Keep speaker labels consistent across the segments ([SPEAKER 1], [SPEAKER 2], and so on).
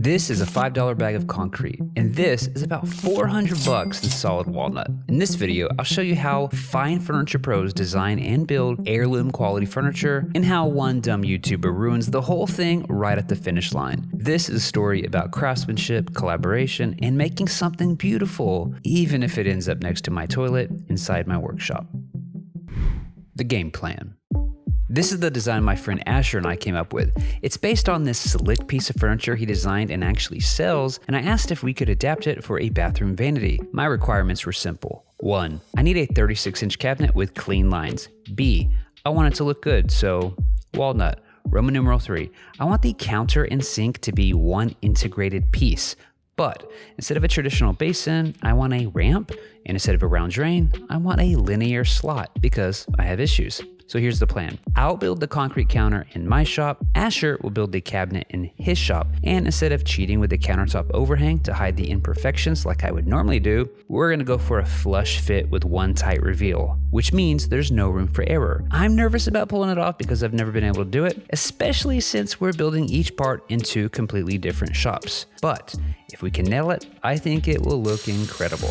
[SPEAKER 1] This is a $5 bag of concrete, and this is about $400 in solid walnut. In this video, I'll show you how fine furniture pros design and build heirloom quality furniture, and how one dumb YouTuber ruins the whole thing right at the finish line. This is a story about craftsmanship, collaboration, and making something beautiful, even if it ends up next to my toilet inside my workshop. The game plan. This is the design my friend Asher and I came up with. It's based on this slick piece of furniture he designed and actually sells, and I asked if we could adapt it for a bathroom vanity. My requirements were simple. 1. I need a 36-inch cabinet with clean lines. B. I want it to look good, so walnut. Roman numeral 3. I want the counter and sink to be one integrated piece. But instead of a traditional basin, I want a ramp, and instead of a round drain, I want a linear slot because I have issues. So here's the plan. I'll build the concrete counter in my shop, Asher will build the cabinet in his shop, and instead of cheating with the countertop overhang to hide the imperfections like I would normally do, we're gonna go for a flush fit with one tight reveal, which means there's no room for error. I'm nervous about pulling it off because I've never been able to do it, especially since we're building each part in two completely different shops. But if we can nail it, I think it will look incredible.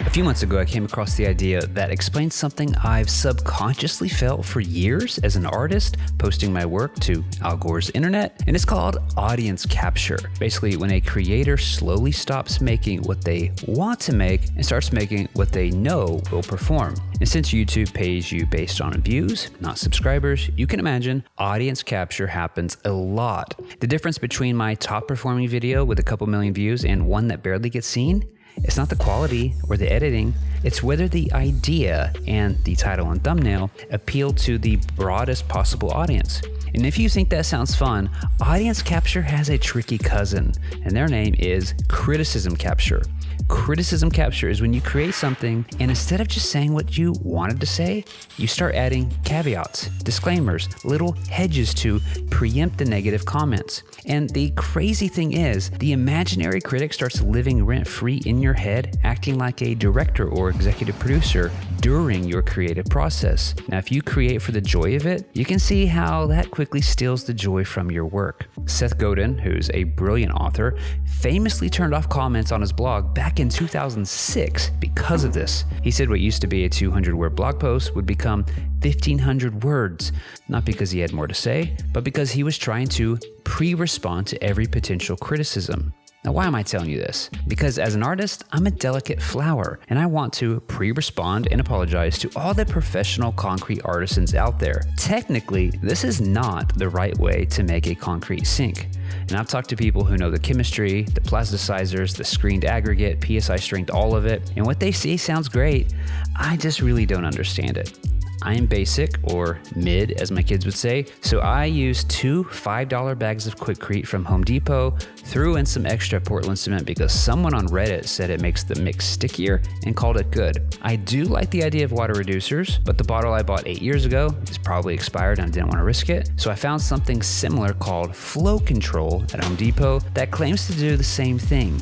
[SPEAKER 1] A few months ago, I came across the idea that explains something I've subconsciously felt for years as an artist, posting my work to Al Gore's internet, and it's called audience capture. Basically, when a creator slowly stops making what they want to make and starts making what they know will perform. And since YouTube pays you based on views, not subscribers, you can imagine audience capture happens a lot. The difference between my top performing video with a couple million views and one that barely gets seen? It's not the quality or the editing, it's whether the idea and the title and thumbnail appeal to the broadest possible audience. And if you think that sounds fun, audience capture has a tricky cousin, and their name is criticism capture. Criticism capture is when you create something and instead of just saying what you wanted to say, you start adding caveats, disclaimers, little hedges to preempt the negative comments. And the crazy thing is, the imaginary critic starts living rent-free in your head, acting like a director or executive producer during your creative process. Now, if you create for the joy of it, you can see how that quickly steals the joy from your work. Seth Godin, who's a brilliant author, famously turned off comments on his blog back in 2006 because of this. He said what used to be a 200-word blog post would become 1,500 words, not because he had more to say, but because he was trying to pre-respond to every potential criticism. Now, why am I telling you this? Because as an artist, I'm a delicate flower, and I want to pre-respond and apologize to all the professional concrete artisans out there. Technically, this is not the right way to make a concrete sink. And I've talked to people who know the chemistry, the plasticizers, the screened aggregate, PSI strength, all of it, and what they say sounds great. I just really don't understand it. I am basic, or mid as my kids would say, so I used 2 $5 bags of Quikrete from Home Depot, threw in some extra Portland cement because someone on Reddit said it makes the mix stickier, and called it good. I do like the idea of water reducers, but the bottle I bought 8 years ago is probably expired and I didn't want to risk it, so I found something similar called Flow Control at Home Depot that claims to do the same thing.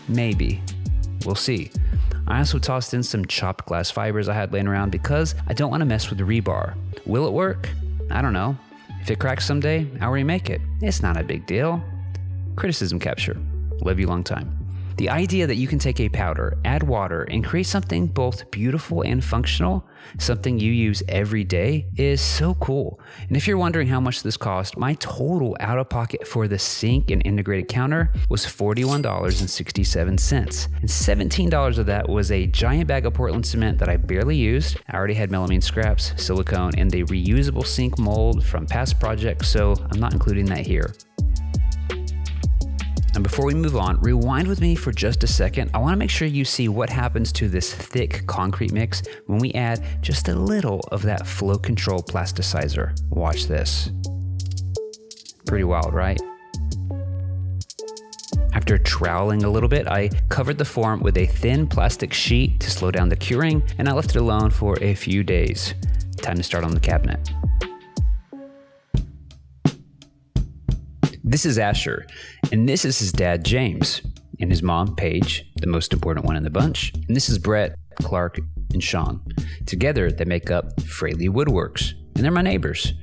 [SPEAKER 1] Maybe. We'll see. I also tossed in some chopped glass fibers I had laying around because I don't want to mess with the rebar. Will it work? I don't know. If it cracks someday, I'll remake it. It's not a big deal. Criticism capture. Live you long time. The idea that you can take a powder, add water, and create something both beautiful and functional, something you use every day, is so cool. And if you're wondering how much this cost, my total out-of-pocket for the sink and integrated counter was $41.67. And $17 of that was a giant bag of Portland cement that I barely used. I already had melamine scraps, silicone, and the reusable sink mold from past projects, so I'm not including that here. And before we move on, rewind with me for just a second. I want to make sure you see what happens to this thick concrete mix when we add just a little of that flow control plasticizer. Watch this. Pretty wild, right? After troweling a little bit, I covered the form with a thin plastic sheet to slow down the curing, and I left it alone for a few days. Time to start on the cabinet. This is Asher, and this is his dad, James, and his mom, Paige, the most important one in the bunch. And this is Brett, Clark, and Sean. Together, they make up Frailey WOODWORKS. and they're my neighbors.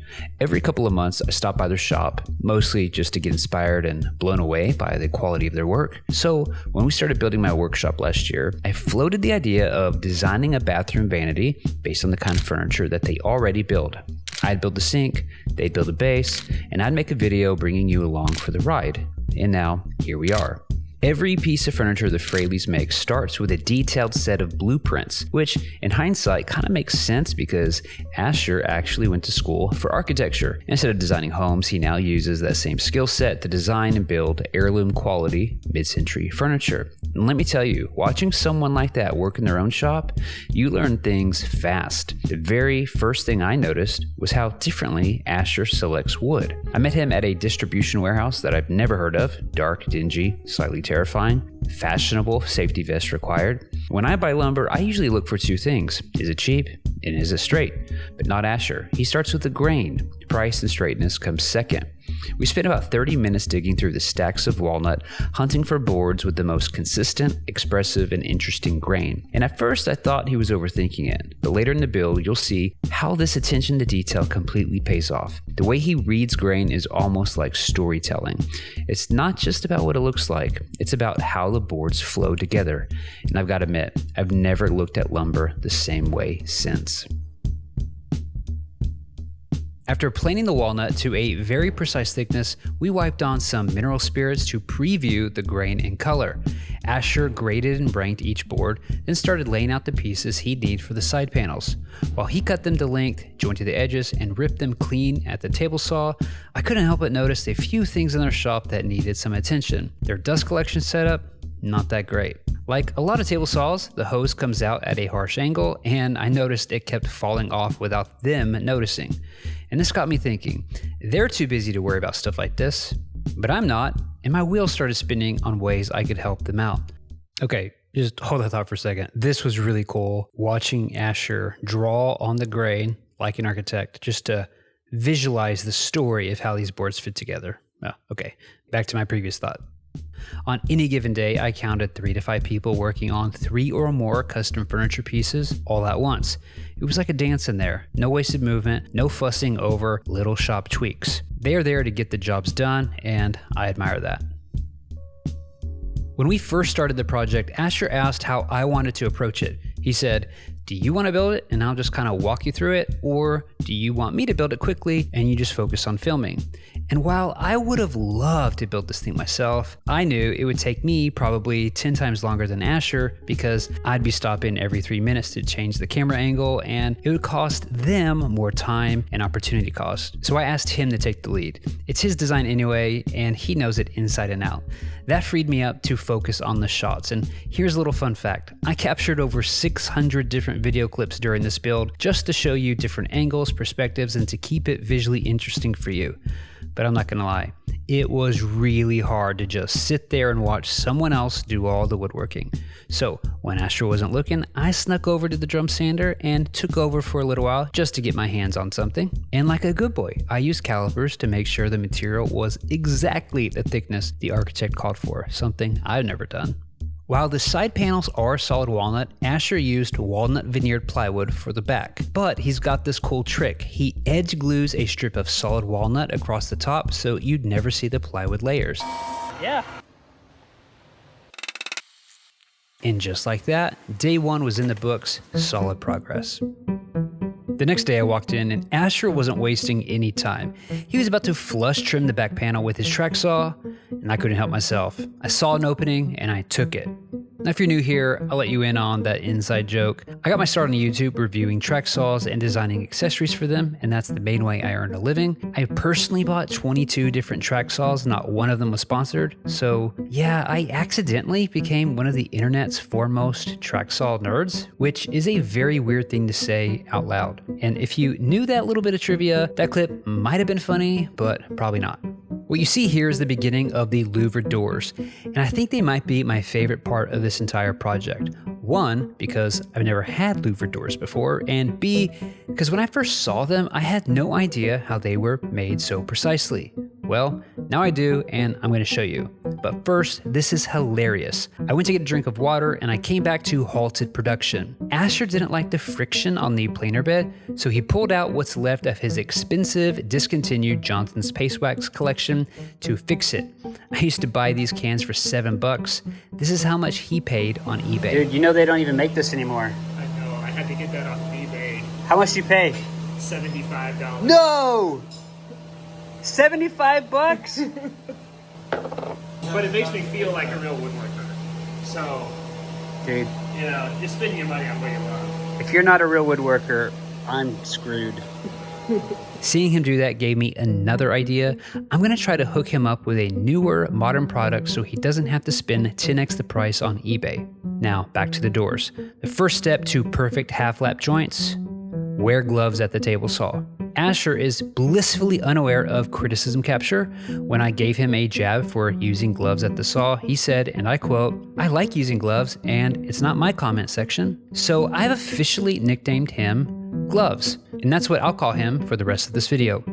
[SPEAKER 1] Every couple of months, I stop by their shop, mostly just to get inspired and blown away by the quality of their work. So when we started building my workshop last year, I floated the idea of designing a bathroom vanity based on the kind of furniture that they already build. I'd build the sink, they'd build a base, and I'd make a video bringing you along for the ride. And now, here we are. Every piece of furniture the Fraileys make starts with a detailed set of blueprints, which in hindsight kind of makes sense because Asher actually went to school for architecture. Instead of designing homes, he now uses that same skill set to design and build heirloom quality mid-century furniture. And let me tell you, watching someone like that work in their own shop, you learn things fast. The very first thing I noticed was how differently Asher selects wood. I met him at a distribution warehouse that I've never heard of, dark, dingy, slightly terrifying, fashionable, safety vest required. When I buy lumber, I usually look for two things. Is it cheap? And is it straight? But not Asher. He starts with the grain. Price and straightness comes second. We spent about 30 minutes digging through the stacks of walnut, hunting for boards with the most consistent, expressive, and interesting grain. And at first I thought he was overthinking it, but later in the build you'll see how this attention to detail completely pays off. The way he reads grain is almost like storytelling. It's not just about what it looks like, it's about how the boards flow together. And I've got to admit, I've never looked at lumber the same way since. After planing the walnut to a very precise thickness, we wiped on some mineral spirits to preview the grain and color. Asher graded and banked each board, then started laying out the pieces he'd need for the side panels. While he cut them to length, jointed the edges, and ripped them clean at the table saw, I couldn't help but notice a few things in their shop that needed some attention. Their dust collection setup, not that great. Like a lot of table saws, the hose comes out at a harsh angle, and I noticed it kept falling off without them noticing. And this got me thinking, they're too busy to worry about stuff like this, but I'm not, and my wheels started spinning on ways I could help them out. Okay, just hold that thought for a second. This was really cool, watching Asher draw on the grain like an architect, just to visualize the story of how these boards fit together. Oh, okay, back to my previous thought. On any given day, I counted 3 to 5 people working on 3 or more custom furniture pieces all at once. It was like a dance in there. No wasted movement, no fussing over little shop tweaks. They are there to get the jobs done, and I admire that. When we first started the project, Asher asked how I wanted to approach it. He said, "Do you want to build it and I'll just kind of walk you through it? Or do you want me to build it quickly and you just focus on filming?" And while I would have loved to build this thing myself, I knew it would take me probably 10 times longer than Asher because I'd be stopping every 3 minutes to change the camera angle and it would cost them more time and opportunity cost. So I asked him to take the lead. It's his design anyway, and he knows it inside and out. That freed me up to focus on the shots. And here's a little fun fact. I captured over 600 different video clips during this build just to show you different angles, perspectives, and to keep it visually interesting for you. But I'm not gonna lie, it was really hard to just sit there and watch someone else do all the woodworking. So when Asher wasn't looking, I snuck over to the drum sander and took over for a little while just to get my hands on something. And like a good boy, I used calipers to make sure the material was exactly the thickness the architect called for, something I've never done. While the side panels are solid walnut, Asher used walnut veneered plywood for the back. But he's got this cool trick. He edge glues a strip of solid walnut across the top so you'd never see the plywood layers.
[SPEAKER 2] Yeah.
[SPEAKER 1] And just like that, day 1 was in the books, solid progress. The next day I walked in and Asher wasn't wasting any time. He was about to flush trim the back panel with his track saw, and I couldn't help myself. I saw an opening and I took it. Now, if you're new here, I'll let you in on that inside joke. I got my start on YouTube reviewing track saws and designing accessories for them, and that's the main way I earned a living. I personally bought 22 different track saws, not one of them was sponsored. So yeah, I accidentally became one of the internet's foremost track saw nerds, which is a very weird thing to say out loud. And if you knew that little bit of trivia, that clip might have been funny, but probably not. What you see here is the beginning of the louvered doors, and I think they might be my favorite part of this entire project. 1, because I've never had louvered doors before, and B, because when I first saw them, I had no idea how they were made so precisely. Well, now I do, and I'm going to show you. But first, this is hilarious. I went to get a drink of water, and I came back to halted production. Asher didn't like the friction on the planer bed, so he pulled out what's left of his expensive, discontinued Johnson's Paste Wax collection to fix it. I used to buy these cans for $7. This is how much he paid on eBay. Dude, you know they don't even make this anymore.
[SPEAKER 2] I know, I had to get that off of eBay.
[SPEAKER 1] How much do you pay?
[SPEAKER 2] $75.
[SPEAKER 1] No! 75 bucks?
[SPEAKER 2] But it makes me feel like a real woodworker. So,
[SPEAKER 1] dude,
[SPEAKER 2] you know, just spending your money on what you love.
[SPEAKER 1] If you're not a real woodworker, I'm screwed. Seeing him do that gave me another idea. I'm gonna try to hook him up with a newer, modern product so he doesn't have to spend 10x the price on eBay. Now, back to the doors. The first step to perfect half-lap joints: wear gloves at the table saw. Asher is blissfully unaware of criticism capture. When I gave him a jab for using gloves at the saw, he said, and I quote, "I like using gloves, and it's not my comment section." So I've officially nicknamed him Gloves, and that's what I'll call him for the rest of this video.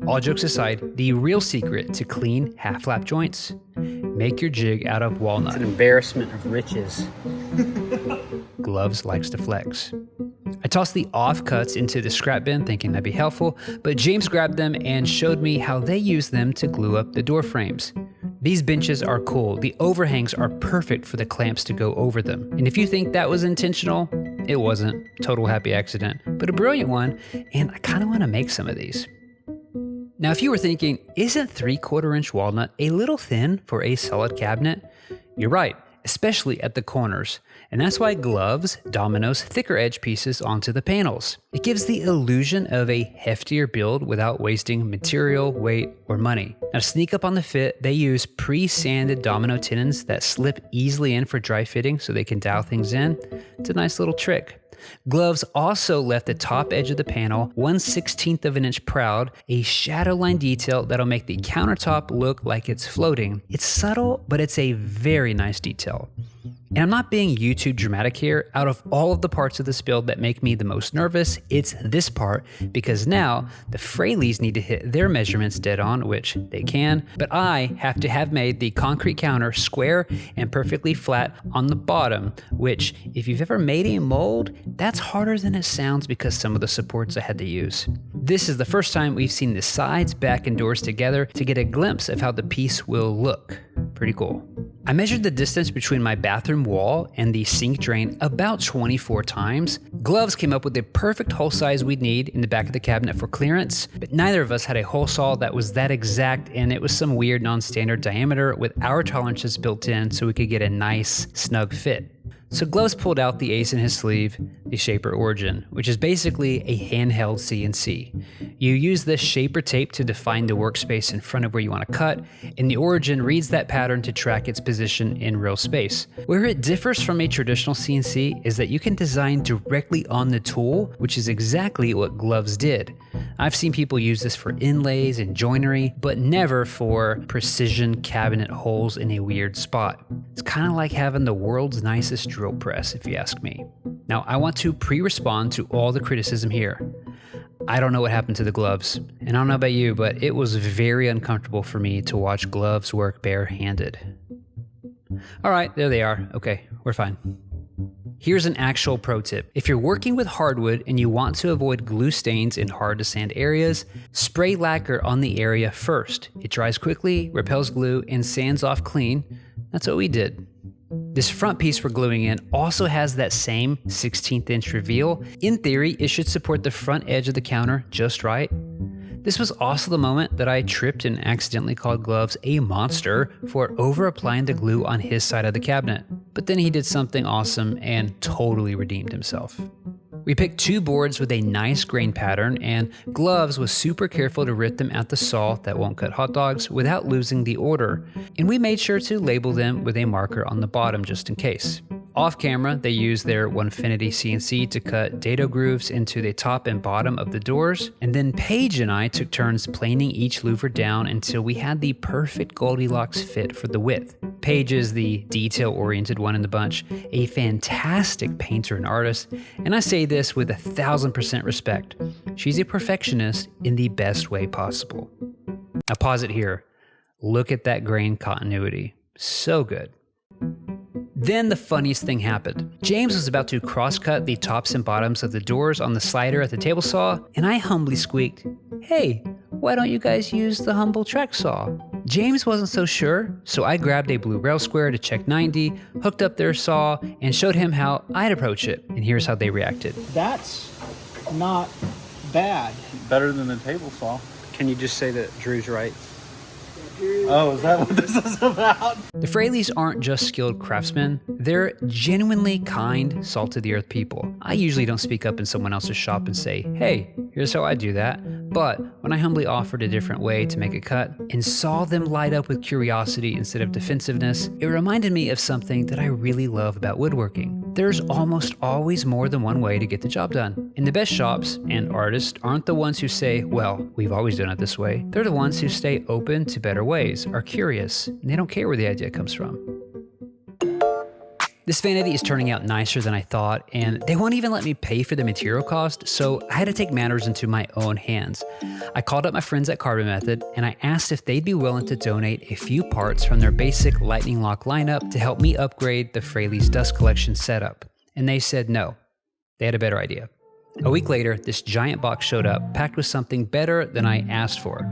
[SPEAKER 1] All jokes aside, the real secret to clean half-lap joints: make your jig out of walnut. It's an embarrassment of riches. Gloves likes to flex. I tossed the offcuts into the scrap bin thinking that'd be helpful, but James grabbed them and showed me how they use them to glue up the door frames. These benches are cool. The overhangs are perfect for the clamps to go over them. And if you think that was intentional, it wasn't. Total happy accident, but a brilliant one, and I kind of want to make some of these. Now, if you were thinking, isn't 3/4 inch walnut a little thin for a solid cabinet? You're right, especially at the corners. And that's why Gloves dominoes thicker edge pieces onto the panels. It gives the illusion of a heftier build without wasting material, weight, or money. Now, to sneak up on the fit, they use pre-sanded domino tenons that slip easily in for dry fitting so they can dial things in. It's a nice little trick. Gloves also left the top edge of the panel 1/16 of an inch proud, a shadow line detail that'll make the countertop look like it's floating. It's subtle, but it's a very nice detail. And I'm not being YouTube dramatic here. Out of all of the parts of this build that make me the most nervous, it's this part, because now the Fraileys need to hit their measurements dead on, which they can, but I have to have made the concrete counter square and perfectly flat on the bottom, which, if you've ever made a mold, that's harder than it sounds because some of the supports I had to use. This is the first time we've seen the sides, back, and doors together to get a glimpse of how the piece will look. Pretty cool. I measured the distance between my bathroom wall and the sink drain about 24 times. Gloves came up with the perfect hole size we'd need in the back of the cabinet for clearance, but neither of us had a hole saw that was that exact, and it was some weird non-standard diameter with our tolerances built in so we could get a nice, snug fit. So Gloves pulled out the ace in his sleeve, the Shaper Origin, which is basically a handheld CNC. You use this shaper tape to define the workspace in front of where you want to cut, and the Origin reads that pattern to track its position in real space. Where it differs from a traditional CNC is that you can design directly on the tool, which is exactly what Gloves did. I've seen people use this for inlays and joinery, but never for precision cabinet holes in a weird spot. It's kind of like having the world's nicest drill press, if you ask me. Now, I want to pre-respond to all the criticism here. I don't know what happened to the Gloves, and I don't know about you, but it was very uncomfortable for me to watch Gloves work barehanded. All right, there they are. Okay, we're fine. Here's an actual pro tip. If you're working with hardwood and you want to avoid glue stains in hard to sand areas, spray lacquer on the area first. It dries quickly, repels glue, and sands off clean. That's what we did. This front piece we're gluing in also has that same 16th inch reveal. In theory, it should support the front edge of the counter just right. This was also the moment that I tripped and accidentally called Gloves a monster for over-applying the glue on his side of the cabinet. But then he did something awesome and totally redeemed himself. We picked two boards with a nice grain pattern, and Gloves was super careful to rip them at the saw that won't cut hot dogs without losing the order, and we made sure to label them with a marker on the bottom just in case. Off camera, they used their Onefinity CNC to cut dado grooves into the top and bottom of the doors, and then Paige and I took turns planing each louver down until we had the perfect Goldilocks fit for the width. Paige is the detail-oriented one in the bunch, a fantastic painter and artist, and I say this with 1000% respect. She's a perfectionist in the best way possible. Now pause it here. Look at that grain continuity. So good. Then the funniest thing happened. James was about to cross-cut the tops and bottoms of the doors on the slider at the table saw, and I humbly squeaked, "Hey, why don't you guys use the humble track saw?" James wasn't so sure, so I grabbed a blue rail square to check 90, hooked up their saw, and showed him how I'd approach it, and here's how they reacted.
[SPEAKER 3] That's not bad.
[SPEAKER 4] Better than the table saw.
[SPEAKER 1] Can you just say that Drew's right?
[SPEAKER 4] Oh, is that what this is about?
[SPEAKER 1] The Fraileys aren't just skilled craftsmen, they're genuinely kind, salt-of-the-earth people. I usually don't speak up in someone else's shop and say, "Hey, here's how I do that." But when I humbly offered a different way to make a cut and saw them light up with curiosity instead of defensiveness, it reminded me of something that I really love about woodworking. There's almost always more than one way to get the job done. And the best shops and artists aren't the ones who say, "Well, we've always done it this way." They're the ones who stay open to better ways, are curious, and they don't care where the idea comes from. This vanity is turning out nicer than I thought, and they won't even let me pay for the material cost, so I had to take matters into my own hands. I called up my friends at Carbon Method, and I asked if they'd be willing to donate a few parts from their basic lightning lock lineup to help me upgrade the Frailey's dust collection setup. And they said no. They had a better idea. A week later, this giant box showed up, packed with something better than I asked for.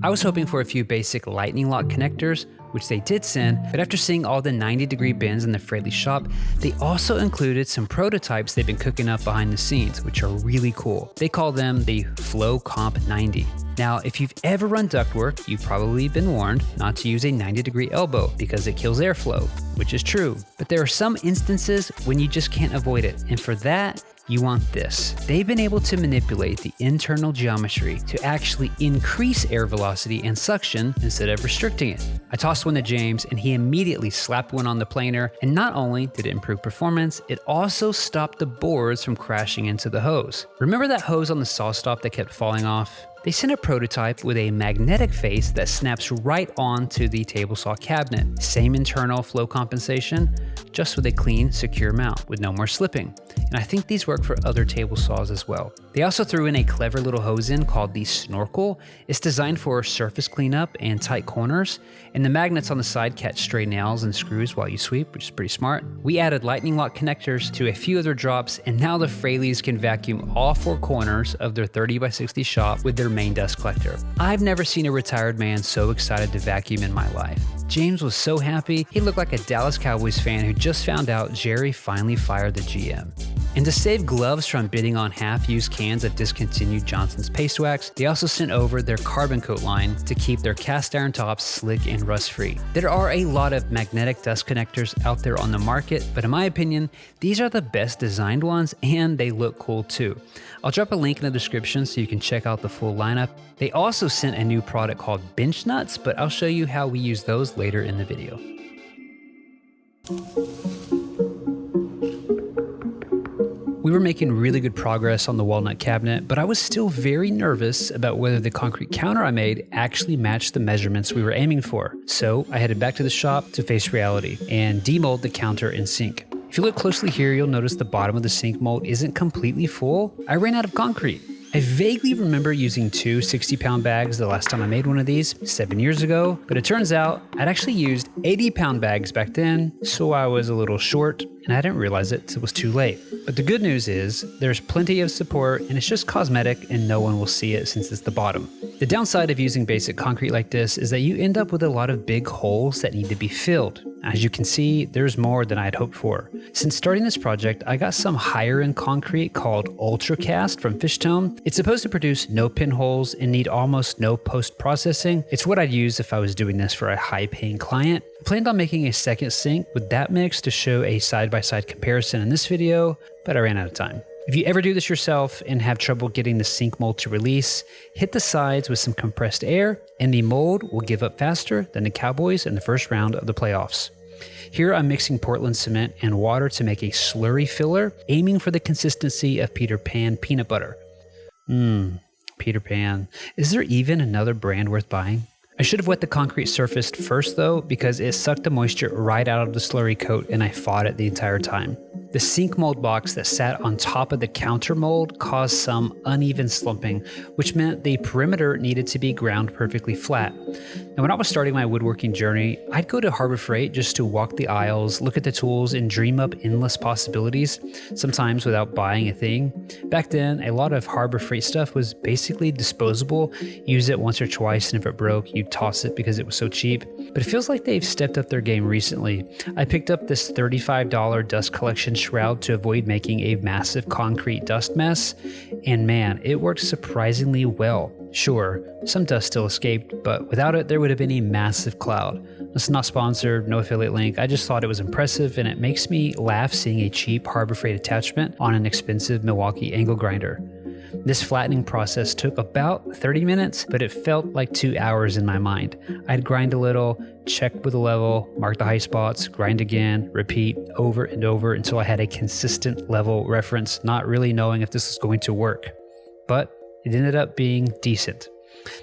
[SPEAKER 1] I was hoping for a few basic lightning lock connectors, which they did send, but after seeing all the 90-degree bends in the Frailey shop, they also included some prototypes they've been cooking up behind the scenes, which are really cool. They call them the Flow Comp 90. Now, if you've ever run ductwork, you've probably been warned not to use a 90-degree elbow because it kills airflow, which is true. But there are some instances when you just can't avoid it, and for that, you want this. They've been able to manipulate the internal geometry to actually increase air velocity and suction instead of restricting it. I tossed one to James and he immediately slapped one on the planer, and not only did it improve performance, it also stopped the boards from crashing into the hose. Remember that hose on the saw stop that kept falling off? They sent a prototype with a magnetic face that snaps right onto the table saw cabinet. Same internal flow compensation, just with a clean, secure mount with no more slipping. And I think these work for other table saws as well. They also threw in a clever little hose in called the Snorkel. It's designed for surface cleanup and tight corners, and the magnets on the side catch stray nails and screws while you sweep, which is pretty smart. We added lightning lock connectors to a few other drops, and now the Fraileys can vacuum all four corners of their 30x60 shop with their main dust collector. I've never seen a retired man so excited to vacuum in my life. James was so happy, he looked like a Dallas Cowboys fan who just found out Jerry finally fired the GM. And to save gloves from bidding on half-used cans of discontinued Johnson's Paste Wax, they also sent over their carbon coat line to keep their cast iron tops slick and rust-free. There are a lot of magnetic dust connectors out there on the market, but in my opinion, these are the best designed ones and they look cool too. I'll drop a link in the description so you can check out the full lineup. They also sent a new product called bench nuts, but I'll show you how we use those later in the video. We were making really good progress on the Walnut cabinet, but I was still very nervous about whether the concrete counter I made actually matched the measurements we were aiming for. So I headed back to the shop to face reality and demold the counter and sink. If you look closely here, you'll notice the bottom of the sink mold isn't completely full. I ran out of concrete. I vaguely remember using two 60-pound bags the last time I made one of these 7 years ago, but it turns out I'd actually used 80-pound bags back then, so I was a little short, and I didn't realize it till it was too late. But the good news is there's plenty of support, and it's just cosmetic, and no one will see it since it's the bottom. The downside of using basic concrete like this is that you end up with a lot of big holes that need to be filled. As you can see, there's more than I'd hoped for. Since starting this project, I got some higher-end concrete called Ultracast from Fishtone. It's supposed to produce no pinholes and need almost no post-processing. It's what I'd use if I was doing this for a high-paying client. I planned on making a second sink with that mix to show a side-by-side comparison in this video, but I ran out of time. If you ever do this yourself and have trouble getting the sink mold to release, hit the sides with some compressed air and the mold will give up faster than the Cowboys in the first round of the playoffs. Here I'm mixing Portland cement and water to make a slurry filler, aiming for the consistency of Peter Pan peanut butter. Peter Pan. Is there even another brand worth buying? I should have wet the concrete surface first though, because it sucked the moisture right out of the slurry coat and I fought it the entire time. The sink mold box that sat on top of the counter mold caused some uneven slumping, which meant the perimeter needed to be ground perfectly flat. Now, when I was starting my woodworking journey, I'd go to Harbor Freight just to walk the aisles, look at the tools, and dream up endless possibilities, sometimes without buying a thing. Back then, a lot of Harbor Freight stuff was basically disposable. Use it once or twice, and if it broke, you'd toss it because it was so cheap. But it feels like they've stepped up their game recently. I picked up this $35 dust collection shroud to avoid making a massive concrete dust mess, and man, it worked surprisingly well. Sure, some dust still escaped, but without it, there would have been a massive cloud. This is not sponsored, no affiliate link. I just thought it was impressive, and it makes me laugh seeing a cheap Harbor Freight attachment on an expensive Milwaukee angle grinder. This flattening process took about 30 minutes, but it felt like 2 hours in my mind. I'd grind a little, check with the level, mark the high spots, grind again, repeat over and over until I had a consistent level reference, not really knowing if this was going to work. But it ended up being decent.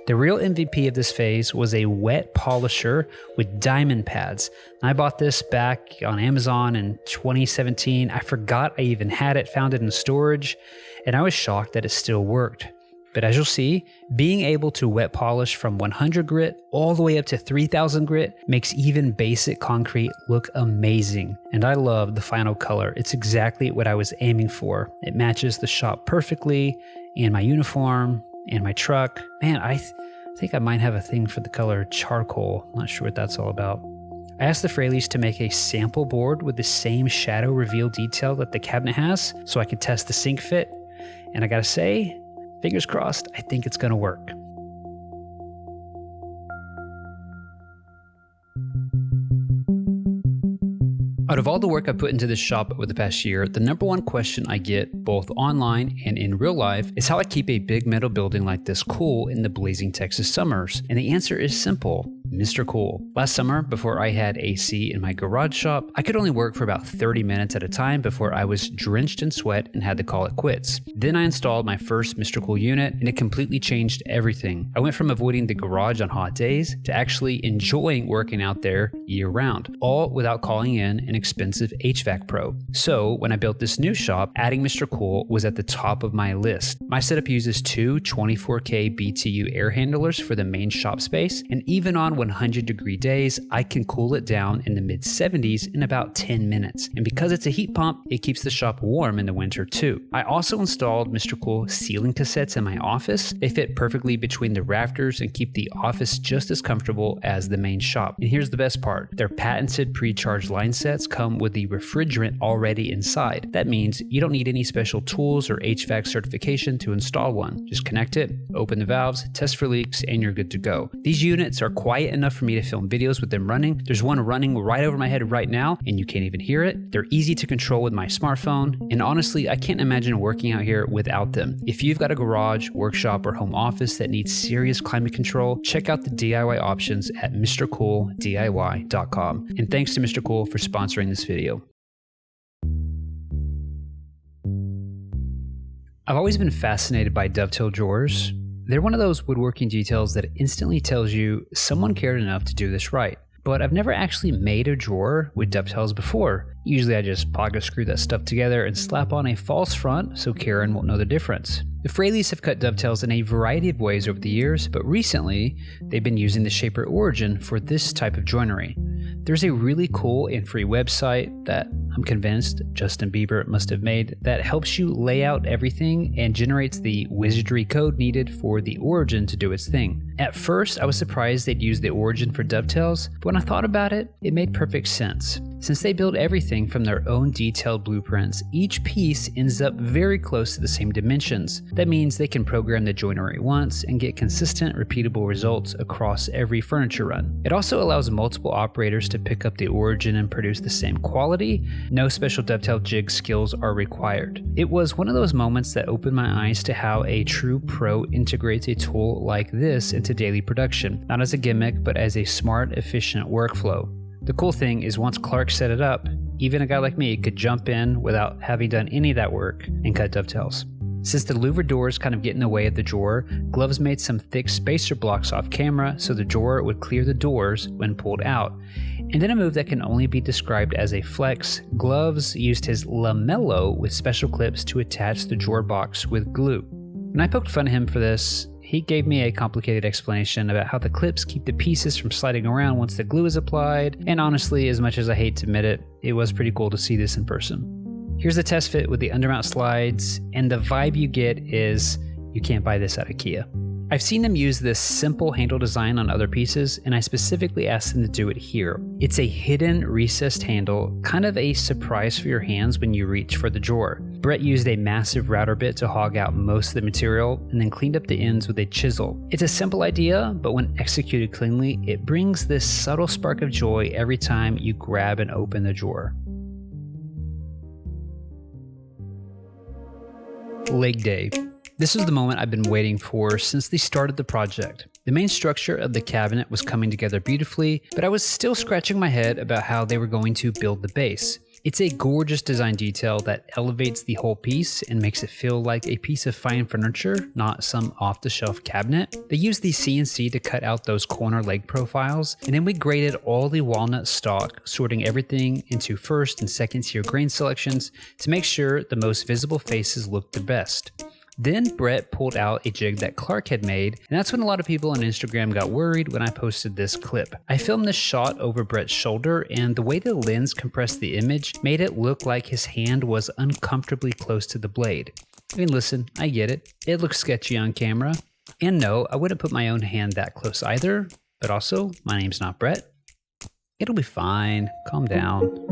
[SPEAKER 1] The real MVP of this phase was a wet polisher with diamond pads. I bought this back on Amazon in 2017. I forgot I even had it, found it in storage, and I was shocked that it still worked. But as you'll see, being able to wet polish from 100 grit all the way up to 3000 grit makes even basic concrete look amazing. And I love the final color. It's exactly what I was aiming for. It matches the shop perfectly, and my uniform, and my truck. Man, I think I might have a thing for the color charcoal. Not sure what that's all about. I asked the Fraileys to make a sample board with the same shadow reveal detail that the cabinet has so I could test the sink fit. And I gotta say, fingers crossed, I think it's gonna work. Out of all the work I've put into this shop over the past year, the number one question I get, both online and in real life, is how I keep a big metal building like this cool in the blazing Texas summers. And the answer is simple: Mr. Cool. Last summer, before I had AC in my garage shop, I could only work for about 30 minutes at a time before I was drenched in sweat and had to call it quits. Then I installed my first Mr. Cool unit, and it completely changed everything. I went from avoiding the garage on hot days to actually enjoying working out there year round, all without calling in an expensive HVAC pro. So when I built this new shop, adding Mr. Cool was at the top of my list. My setup uses two 24K BTU air handlers for the main shop space, and even on 100-degree days, I can cool it down in the mid-70s in about 10 minutes. And because it's a heat pump, it keeps the shop warm in the winter too. I also installed Mr. Cool ceiling cassettes in my office. They fit perfectly between the rafters and keep the office just as comfortable as the main shop. And here's the best part: their patented pre-charged line sets come with the refrigerant already inside. That means you don't need any special tools or HVAC certification to install one. Just connect it, open the valves, test for leaks, and you're good to go. These units are quiet enough for me to film videos with them running. There's one running right over my head right now, and you can't even hear it. They're easy to control with my smartphone, and honestly, I can't imagine working out here without them. If you've got a garage, workshop, or home office that needs serious climate control, check out the DIY options at MrCoolDIY.com. And thanks to Mr. Cool for sponsoring this video. I've always been fascinated by dovetail drawers. They're one of those woodworking details that instantly tells you someone cared enough to do this right. But I've never actually made a drawer with dovetails before. Usually I just pocket screw that stuff together and slap on a false front so Karen won't know the difference. The Fraileys have cut dovetails in a variety of ways over the years, but recently they've been using the Shaper Origin for this type of joinery. There's a really cool and free website that I'm convinced Justin Bieber must have made that helps you lay out everything and generates the wizardry code needed for the Origin to do its thing. At first, I was surprised they'd use the Origin for dovetails, but when I thought about it, it made perfect sense. Since they build everything from their own detailed blueprints, each piece ends up very close to the same dimensions. That means they can program the joinery once and get consistent, repeatable results across every furniture run. It also allows multiple operators to pick up the Origin and produce the same quality. No special dovetail jig skills are required. It was one of those moments that opened my eyes to how a true pro integrates a tool like this into daily production, not as a gimmick, but as a smart, efficient workflow. The cool thing is once Clark set it up, even a guy like me could jump in without having done any of that work and cut dovetails. Since the louver doors kind of get in the way of the drawer, Gloves made some thick spacer blocks off camera so the drawer would clear the doors when pulled out. And in a move that can only be described as a flex, Gloves used his lamello with special clips to attach the drawer box with glue. When I poked fun at him for this, he gave me a complicated explanation about how the clips keep the pieces from sliding around once the glue is applied, and honestly, as much as I hate to admit it, it was pretty cool to see this in person. Here's the test fit with the undermount slides, and the vibe you get is you can't buy this at IKEA. I've seen them use this simple handle design on other pieces, and I specifically asked them to do it here. It's a hidden recessed handle, kind of a surprise for your hands when you reach for the drawer. Brett used a massive router bit to hog out most of the material and then cleaned up the ends with a chisel. It's a simple idea, but when executed cleanly, it brings this subtle spark of joy every time you grab and open the drawer. Leg day. This is the moment I've been waiting for since the start of the project. The main structure of the cabinet was coming together beautifully, but I was still scratching my head about how they were going to build the base. It's a gorgeous design detail that elevates the whole piece and makes it feel like a piece of fine furniture, not some off-the-shelf cabinet. They used the CNC to cut out those corner leg profiles, and then we graded all the walnut stock, sorting everything into first and second tier grain selections to make sure the most visible faces looked the best. Then Brett pulled out a jig that Clark had made, and that's when a lot of people on Instagram got worried when I posted this clip. I filmed this shot over Brett's shoulder, and the way the lens compressed the image made it look like his hand was uncomfortably close to the blade. I mean, listen, I get it. It looks sketchy on camera. And no, I wouldn't put my own hand that close either, but also, my name's not Brett. It'll be fine. Calm down.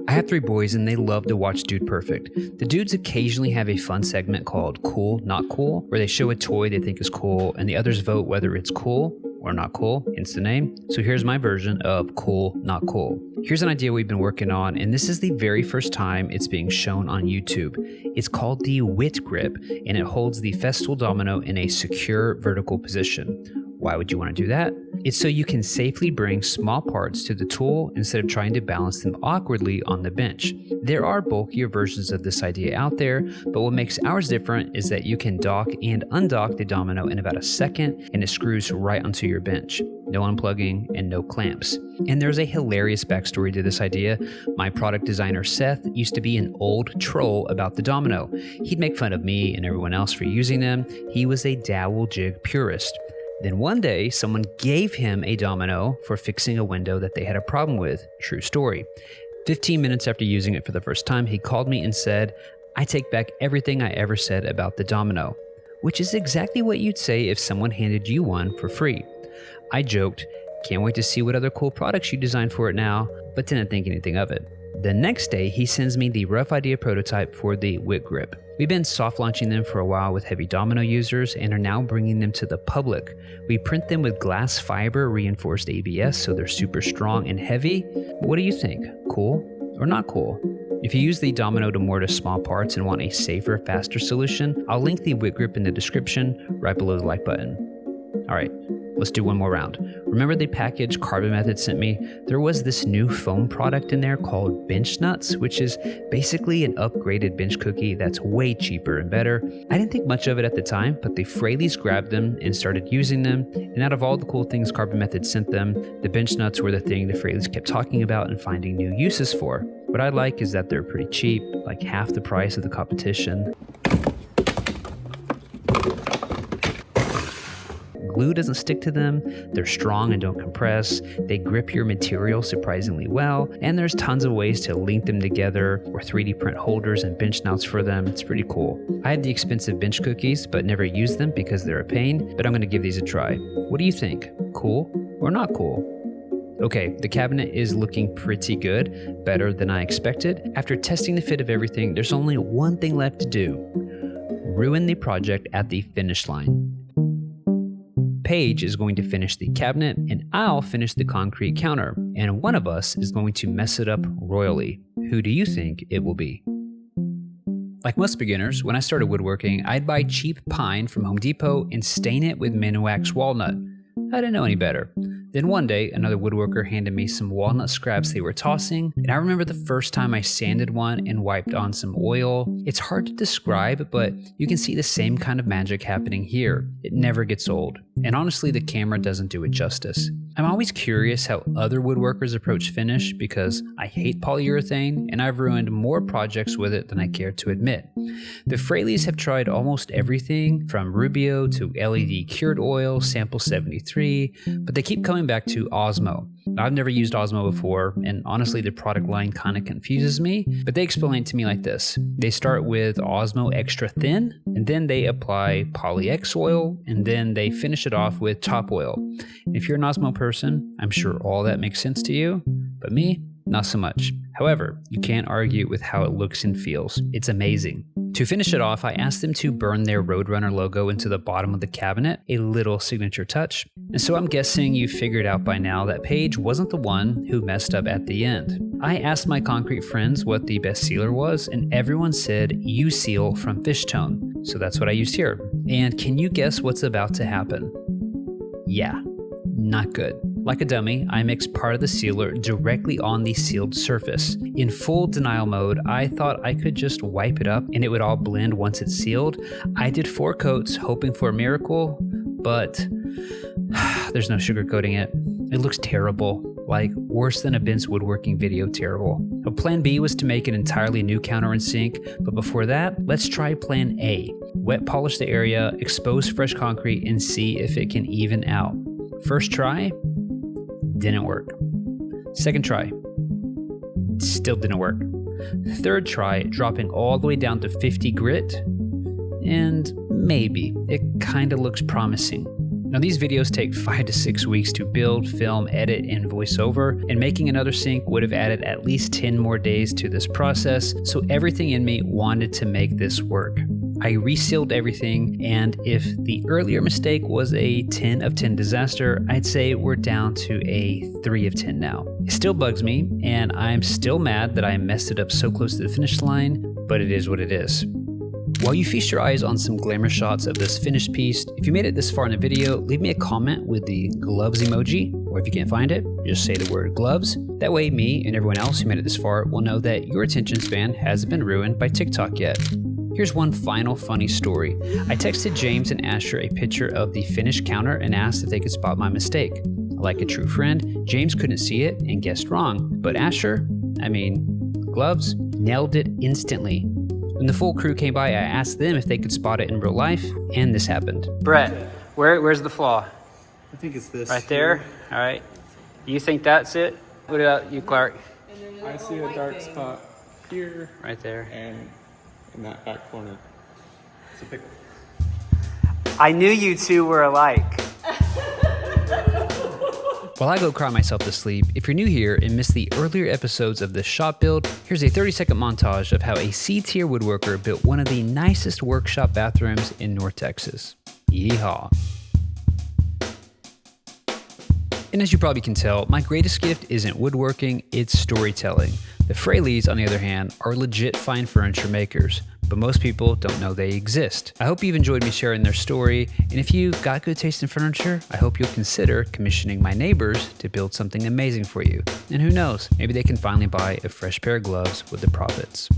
[SPEAKER 1] I have 3 boys and they love to watch Dude Perfect. The dudes occasionally have a fun segment called Cool, Not Cool, where they show a toy they think is cool and the others vote whether it's cool or not cool, hence the name. So here's my version of Cool, Not Cool. Here's an idea we've been working on, and this is the very first time it's being shown on YouTube. It's called the Wit Grip, and it holds the Festool domino in a secure vertical position. Why would you want to do that? It's so you can safely bring small parts to the tool instead of trying to balance them awkwardly on the bench. There are bulkier versions of this idea out there, but what makes ours different is that you can dock and undock the domino in about a second, and it screws right onto your bench. No unplugging and no clamps. And there's a hilarious backstory to this idea. My product designer Seth used to be an old troll about the domino. He'd make fun of me and everyone else for using them. He was a dowel jig purist. Then one day, someone gave him a domino for fixing a window that they had a problem with. True story. 15 minutes after using it for the first time, he called me and said, "I take back everything I ever said about the domino," which is exactly what you'd say if someone handed you one for free. I joked, "Can't wait to see what other cool products you design for it now," but didn't think anything of it. The next day, he sends me the rough idea prototype for the Wit Grip. We've been soft launching them for a while with heavy domino users and are now bringing them to the public. We print them with glass fiber reinforced ABS so they're super strong and heavy. What do you think? Cool or not cool? If you use the domino to mortise small parts and want a safer, faster solution, I'll link the Wit Grip in the description right below the like button. All right, let's do one more round. Remember the package Carbon Method sent me? There was this new foam product in there called Bench Nuts, which is basically an upgraded bench cookie that's way cheaper and better. I didn't think much of it at the time, but the Fraileys grabbed them and started using them. And out of all the cool things Carbon Method sent them, the Bench Nuts were the thing the Fraileys kept talking about and finding new uses for. What I like is that they're pretty cheap, like half the price of the competition. Glue doesn't stick to them, they're strong and don't compress, they grip your material surprisingly well, and there's tons of ways to link them together or 3D print holders and bench mounts for them. It's pretty cool. I had the expensive bench cookies, but never used them because they're a pain, but I'm going to give these a try. What do you think? Cool or not cool? Okay, the cabinet is looking pretty good, better than I expected. After testing the fit of everything, there's only one thing left to do. Ruin the project at the finish line. Paige is going to finish the cabinet and I'll finish the concrete counter, and one of us is going to mess it up royally. Who do you think it will be? Like most beginners, when I started woodworking, I'd buy cheap pine from Home Depot and stain it with Minuax walnut. I didn't know any better. Then one day, another woodworker handed me some walnut scraps they were tossing, and I remember the first time I sanded one and wiped on some oil. It's hard to describe, but you can see the same kind of magic happening here. It never gets old, and honestly, the camera doesn't do it justice. I'm always curious how other woodworkers approach finish because I hate polyurethane, and I've ruined more projects with it than I care to admit. The Fraileys have tried almost everything from Rubio to LED cured oil, sample 73, but they keep coming back to Osmo. I've never used Osmo before, and honestly the product line kind of confuses me, but they explain it to me like this. They start with Osmo Extra Thin, and then they apply Poly X oil, and then they finish it off with top oil. And if you're an Osmo person, I'm sure all that makes sense to you, but me, not so much. However, you can't argue with how it looks and feels. It's amazing. To finish it off, I asked them to burn their Roadrunner logo into the bottom of the cabinet, a little signature touch. And so I'm guessing you figured out by now that Paige wasn't the one who messed up at the end. I asked my concrete friends what the best sealer was, and everyone said USeal from Fishtone. So that's what I used here. And can you guess what's about to happen? Yeah, not good. Like a dummy, I mixed part of the sealer directly on the sealed surface. In full denial mode, I thought I could just wipe it up and it would all blend once it's sealed. I did 4 coats, hoping for a miracle, but there's no sugarcoating it. It looks terrible, like worse than a Ben's woodworking video terrible. So plan B was to make an entirely new counter and sink, but before that, let's try plan A. Wet polish the area, expose fresh concrete, and see if it can even out. First try, didn't work. Second try, still didn't work. Third try, dropping all the way down to 50 grit, and maybe it kind of looks promising. Now these videos take 5 to 6 weeks to build, film, edit, and voice over, and making another sink would have added at least 10 more days to this process, so everything in me wanted to make this work. I resealed everything, and if the earlier mistake was a 10 of 10 disaster, I'd say we're down to a 3 of 10 now. It still bugs me, and I'm still mad that I messed it up so close to the finish line, but it is what it is. While you feast your eyes on some glamour shots of this finished piece, if you made it this far in the video, leave me a comment with the gloves emoji, or if you can't find it, just say the word gloves. That way me and everyone else who made it this far will know that your attention span hasn't been ruined by TikTok yet. Here's one final funny story. I texted James and Asher a picture of the finished counter and asked if they could spot my mistake. Like a true friend, James couldn't see it and guessed wrong, but Asher, gloves, nailed it instantly. When the full crew came by, I asked them if they could spot it in real life, and this happened. Brett, where's the flaw?
[SPEAKER 4] I think it's this.
[SPEAKER 1] Right there? All right. You think that's it? What about you, Clark?
[SPEAKER 5] I see a dark spot here.
[SPEAKER 1] Right there.
[SPEAKER 5] And in that back corner. It's a big one.
[SPEAKER 1] I knew you two were alike. While I go cry myself to sleep, if you're new here and missed the earlier episodes of this shop build, here's a 30-second montage of how a C-tier woodworker built one of the nicest workshop bathrooms in North Texas. Yeehaw. And as you probably can tell, my greatest gift isn't woodworking, it's storytelling. The Fraileys, on the other hand, are legit fine furniture makers, but most people don't know they exist. I hope you've enjoyed me sharing their story, and if you've got good taste in furniture, I hope you'll consider commissioning my neighbors to build something amazing for you. And who knows, maybe they can finally buy a fresh pair of gloves with the profits.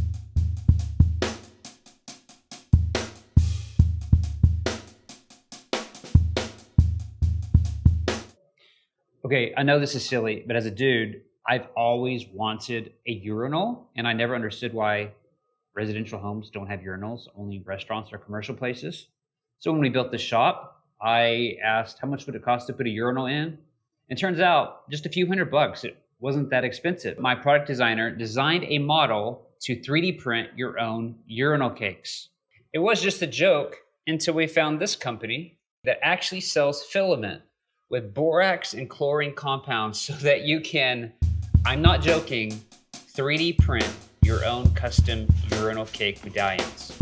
[SPEAKER 1] Okay, I know this is silly, but as a dude, I've always wanted a urinal, and I never understood why residential homes don't have urinals, only restaurants or commercial places. So when we built the shop, I asked how much would it cost to put a urinal in? And turns out just a few $100. It wasn't that expensive. My product designer designed a model to 3D print your own urinal cakes. It was just a joke until we found this company that actually sells filament with borax and chlorine compounds so that you can, I'm not joking, 3D print your own custom urinal cake medallions.